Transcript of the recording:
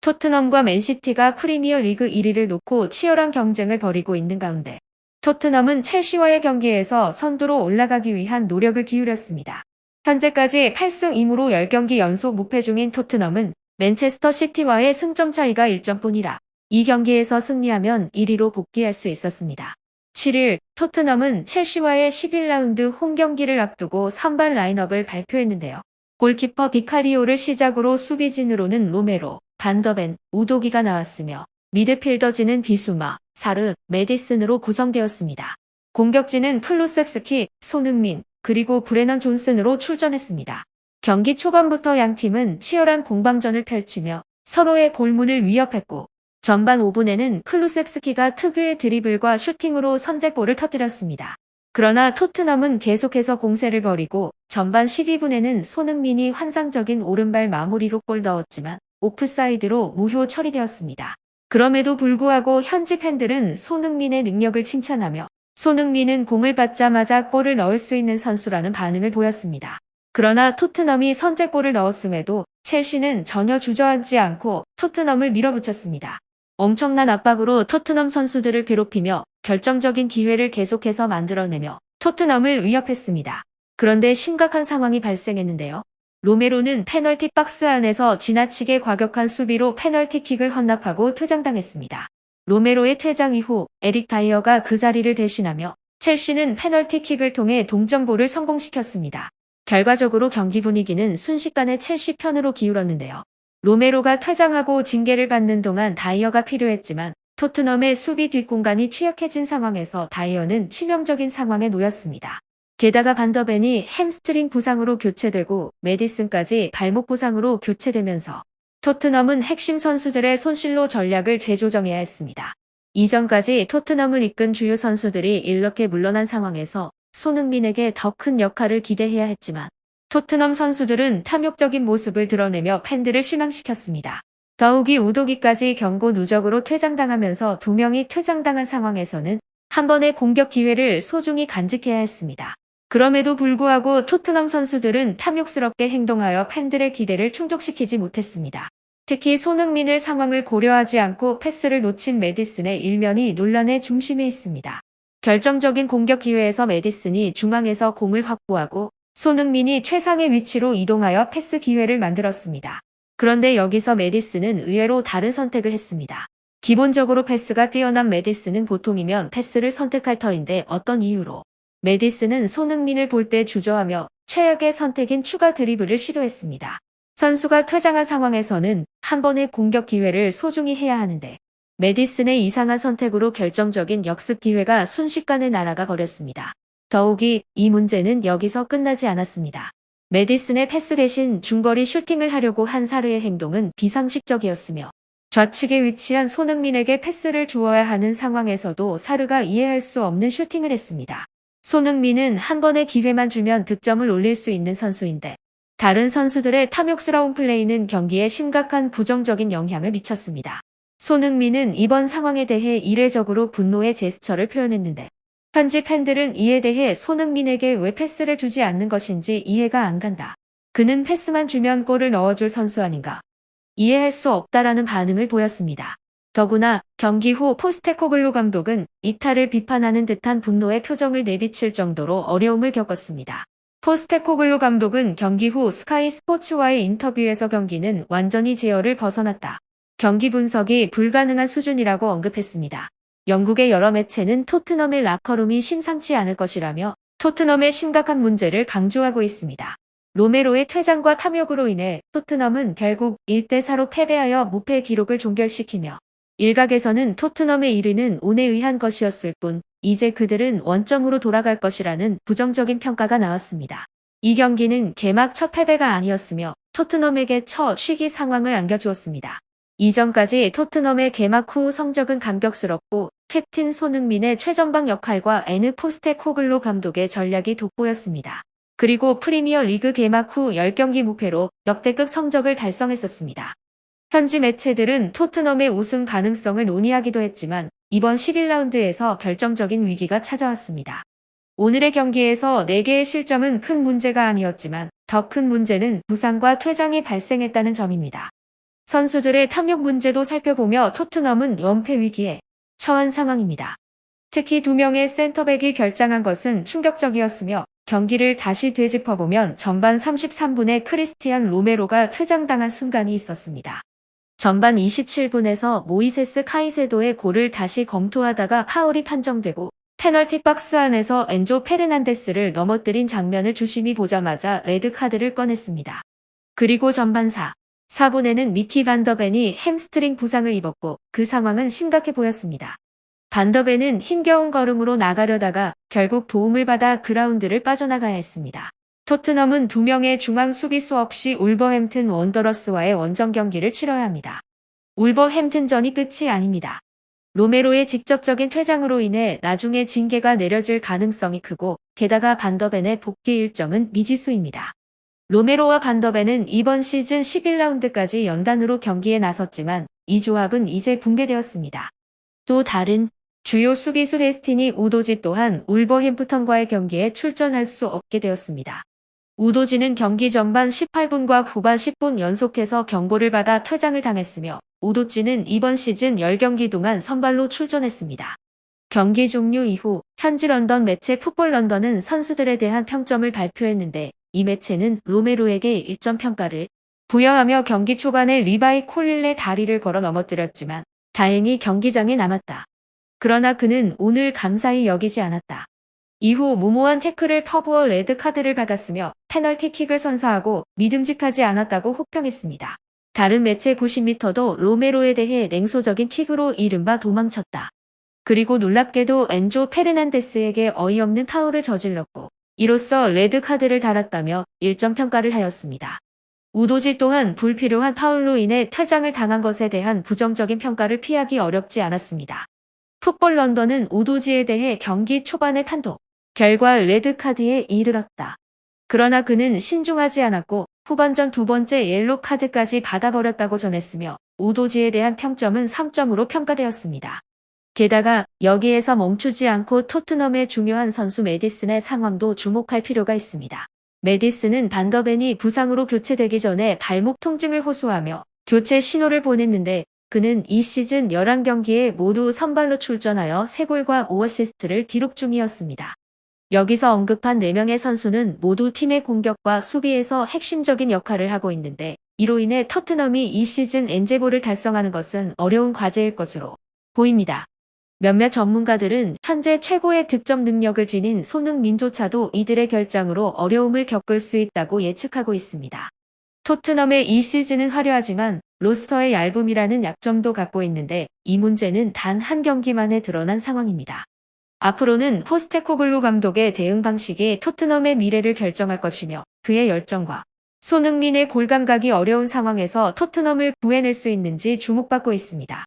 토트넘과 맨시티가 프리미어리그 1위를 놓고 치열한 경쟁을 벌이고 있는 가운데 토트넘은 첼시와의 경기에서 선두로 올라가기 위한 노력을 기울였습니다. 현재까지 8승 2무로 10경기 연속 무패 중인 토트넘은 맨체스터 시티와의 승점 차이가 1점뿐이라 이 경기에서 승리하면 1위로 복귀할 수 있었습니다. 7일 토트넘은 첼시와의 11라운드 홈 경기를 앞두고 선발 라인업을 발표했는데요. 골키퍼 비카리오를 시작으로 수비진으로는 로메로, 반더벤, 우도기가 나왔으며 미드필더진은 비수마, 사르, 메디슨으로 구성되었습니다. 공격진은 클루셉스키, 손흥민, 그리고 브레넌 존슨으로 출전했습니다. 경기 초반부터 양 팀은 치열한 공방전을 펼치며 서로의 골문을 위협했고 전반 5분에는 클루셉스키가 특유의 드리블과 슈팅으로 선제골을 터뜨렸습니다. 그러나 토트넘은 계속해서 공세를 벌이고 전반 12분에는 손흥민이 환상적인 오른발 마무리로 골 넣었지만 오프사이드로 무효 처리되었습니다. 그럼에도 불구하고 현지 팬들은 손흥민의 능력을 칭찬하며 손흥민은 공을 받자마자 골을 넣을 수 있는 선수라는 반응을 보였습니다. 그러나 토트넘이 선제골을 넣었음에도 첼시는 전혀 주저앉지 않고 토트넘을 밀어붙였습니다. 엄청난 압박으로 토트넘 선수들을 괴롭히며 결정적인 기회를 계속해서 만들어내며 토트넘을 위협했습니다. 그런데 심각한 상황이 발생했는데요. 로메로는 페널티 박스 안에서 지나치게 과격한 수비로 페널티킥을 헌납하고 퇴장당했습니다. 로메로의 퇴장 이후 에릭 다이어가 그 자리를 대신하며 첼시는 페널티킥을 통해 동점골을 성공시켰습니다. 결과적으로 경기 분위기는 순식간에 첼시 편으로 기울었는데요. 로메로가 퇴장하고 징계를 받는 동안 다이어가 필요했지만 토트넘의 수비 뒷공간이 취약해진 상황에서 다이어는 치명적인 상황에 놓였습니다. 게다가 반더벤이 햄스트링 부상으로 교체되고 메디슨까지 발목 부상으로 교체되면서 토트넘은 핵심 선수들의 손실로 전략을 재조정해야 했습니다. 이전까지 토트넘을 이끈 주요 선수들이 이렇게 물러난 상황에서 손흥민에게 더 큰 역할을 기대해야 했지만 토트넘 선수들은 탐욕적인 모습을 드러내며 팬들을 실망시켰습니다. 더욱이 우도기까지 경고 누적으로 퇴장당하면서 2명이 퇴장당한 상황에서는 한 번의 공격 기회를 소중히 간직해야 했습니다. 그럼에도 불구하고 토트넘 선수들은 탐욕스럽게 행동하여 팬들의 기대를 충족시키지 못했습니다. 특히 손흥민의 상황을 고려하지 않고 패스를 놓친 메디슨의 일면이 논란의 중심에 있습니다. 결정적인 공격 기회에서 메디슨이 중앙에서 공을 확보하고 손흥민이 최상의 위치로 이동하여 패스 기회를 만들었습니다. 그런데 여기서 메디슨은 의외로 다른 선택을 했습니다. 기본적으로 패스가 뛰어난 메디슨은 보통이면 패스를 선택할 터인데 어떤 이유로 메디슨은 손흥민을 볼 때 주저하며 최악의 선택인 추가 드리블을 시도했습니다. 선수가 퇴장한 상황에서는 한 번의 공격 기회를 소중히 해야 하는데 메디슨의 이상한 선택으로 결정적인 역습 기회가 순식간에 날아가 버렸습니다. 더욱이 이 문제는 여기서 끝나지 않았습니다. 메디슨의 패스 대신 중거리 슈팅을 하려고 한 사르의 행동은 비상식적이었으며 좌측에 위치한 손흥민에게 패스를 주어야 하는 상황에서도 사르가 이해할 수 없는 슈팅을 했습니다. 손흥민은 한 번의 기회만 주면 득점을 올릴 수 있는 선수인데 다른 선수들의 탐욕스러운 플레이는 경기에 심각한 부정적인 영향을 미쳤습니다. 손흥민은 이번 상황에 대해 이례적으로 분노의 제스처를 표현했는데 현지 팬들은 이에 대해 손흥민에게 왜 패스를 주지 않는 것인지 이해가 안 간다. 그는 패스만 주면 골을 넣어줄 선수 아닌가. 이해할 수 없다라는 반응을 보였습니다. 더구나 경기 후 포스테코글루 감독은 이탈을 비판하는 듯한 분노의 표정을 내비칠 정도로 어려움을 겪었습니다. 포스테코글루 감독은 경기 후 스카이 스포츠와의 인터뷰에서 경기는 완전히 제어를 벗어났다. 경기 분석이 불가능한 수준이라고 언급했습니다. 영국의 여러 매체는 토트넘의 라커룸이 심상치 않을 것이라며 토트넘의 심각한 문제를 강조하고 있습니다. 로메로의 퇴장과 탐욕으로 인해 토트넘은 결국 1대4로 패배하여 무패 기록을 종결시키며 일각에서는 토트넘의 1위는 운에 의한 것이었을 뿐 이제 그들은 원점으로 돌아갈 것이라는 부정적인 평가가 나왔습니다. 이 경기는 개막 첫 패배가 아니었으며 토트넘에게 첫 쉬기 상황을 안겨주었습니다. 이전까지 토트넘의 개막 후 성적은 감격스럽고 캡틴 손흥민의 최전방 역할과 에느 포스테코글루 감독의 전략이 돋보였습니다. 그리고 프리미어 리그 개막 후 10경기 무패로 역대급 성적을 달성했었습니다. 현지 매체들은 토트넘의 우승 가능성을 논의하기도 했지만 이번 11라운드에서 결정적인 위기가 찾아왔습니다. 오늘의 경기에서 4개의 실점은 큰 문제가 아니었지만 더 큰 문제는 부상과 퇴장이 발생했다는 점입니다. 선수들의 탐욕 문제도 살펴보며 토트넘은 연패 위기에 처한 상황입니다. 특히 2명의 센터백이 결장한 것은 충격적이었으며 경기를 다시 되짚어보면 전반 33분에 크리스티안 로메로가 퇴장당한 순간이 있었습니다. 전반 27분에서 모이세스 카이세도의 골을 다시 검토하다가 파울이 판정되고 페널티 박스 안에서 엔조 페르난데스를 넘어뜨린 장면을 주심이 보자마자 레드카드를 꺼냈습니다. 그리고 전반 4분에는 미키 반더벤이 햄스트링 부상을 입었고 그 상황은 심각해 보였습니다. 반더벤은 힘겨운 걸음으로 나가려다가 결국 도움을 받아 그라운드를 빠져나가야 했습니다. 토트넘은 2명의 중앙 수비수 없이 울버햄튼 원더러스와의 원정 경기를 치러야 합니다. 울버햄튼전이 끝이 아닙니다. 로메로의 직접적인 퇴장으로 인해 나중에 징계가 내려질 가능성이 크고 게다가 반더벤의 복귀 일정은 미지수입니다. 로메로와 반더벤은 이번 시즌 11라운드까지 연단으로 경기에 나섰지만 이 조합은 이제 붕괴되었습니다. 또 다른 주요 수비수 데스티니 우도지 또한 울버햄프턴과의 경기에 출전할 수 없게 되었습니다. 우도지는 경기 전반 18분과 후반 10분 연속해서 경고를 받아 퇴장을 당했으며 우도지는 이번 시즌 10경기 동안 선발로 출전했습니다. 경기 종료 이후 현지 런던 매체 풋볼 런던은 선수들에 대한 평점을 발표했는데 이 매체는 로메로에게 1점 평가를 부여하며 경기 초반에 리바이 콜릴의 다리를 걸어 넘어뜨렸지만 다행히 경기장에 남았다. 그러나 그는 오늘 감사히 여기지 않았다. 이후 무모한 태클을 퍼부어 레드카드를 받았으며 페널티킥을 선사하고 믿음직하지 않았다고 혹평했습니다. 다른 매체 90m도 로메로에 대해 냉소적인 킥으로 이른바 도망쳤다. 그리고 놀랍게도 엔조 페르난데스에게 어이없는 파울을 저질렀고 이로써 레드카드를 달았다며 1점 평가를 하였습니다. 우도지 또한 불필요한 파울로 인해 퇴장을 당한 것에 대한 부정적인 평가를 피하기 어렵지 않았습니다. 풋볼 런던은 우도지에 대해 경기 초반에 판독 결과 레드카드에 이르렀다. 그러나 그는 신중하지 않았고 후반전 2번째 옐로 카드까지 받아버렸다고 전했으며 우도지에 대한 평점은 3점으로 평가되었습니다. 게다가 여기에서 멈추지 않고 토트넘의 중요한 선수 메디슨의 상황도 주목할 필요가 있습니다. 메디슨은 반더벤이 부상으로 교체되기 전에 발목 통증을 호소하며 교체 신호를 보냈는데 그는 이 시즌 11경기에 모두 선발로 출전하여 3골과 5어시스트를 기록 중이었습니다. 여기서 언급한 4명의 선수는 모두 팀의 공격과 수비에서 핵심적인 역할을 하고 있는데 이로 인해 토트넘이 이 시즌 엔제볼을 달성하는 것은 어려운 과제일 것으로 보입니다. 몇몇 전문가들은 현재 최고의 득점 능력을 지닌 손흥민조차도 이들의 결장으로 어려움을 겪을 수 있다고 예측하고 있습니다. 토트넘의 이 시즌은 화려하지만 로스터의 얇음이라는 약점도 갖고 있는데 이 문제는 단 한 경기만에 드러난 상황입니다. 앞으로는 포스테코글루 감독의 대응 방식이 토트넘의 미래를 결정할 것이며 그의 열정과 손흥민의 골 감각이 어려운 상황에서 토트넘을 구해낼 수 있는지 주목받고 있습니다.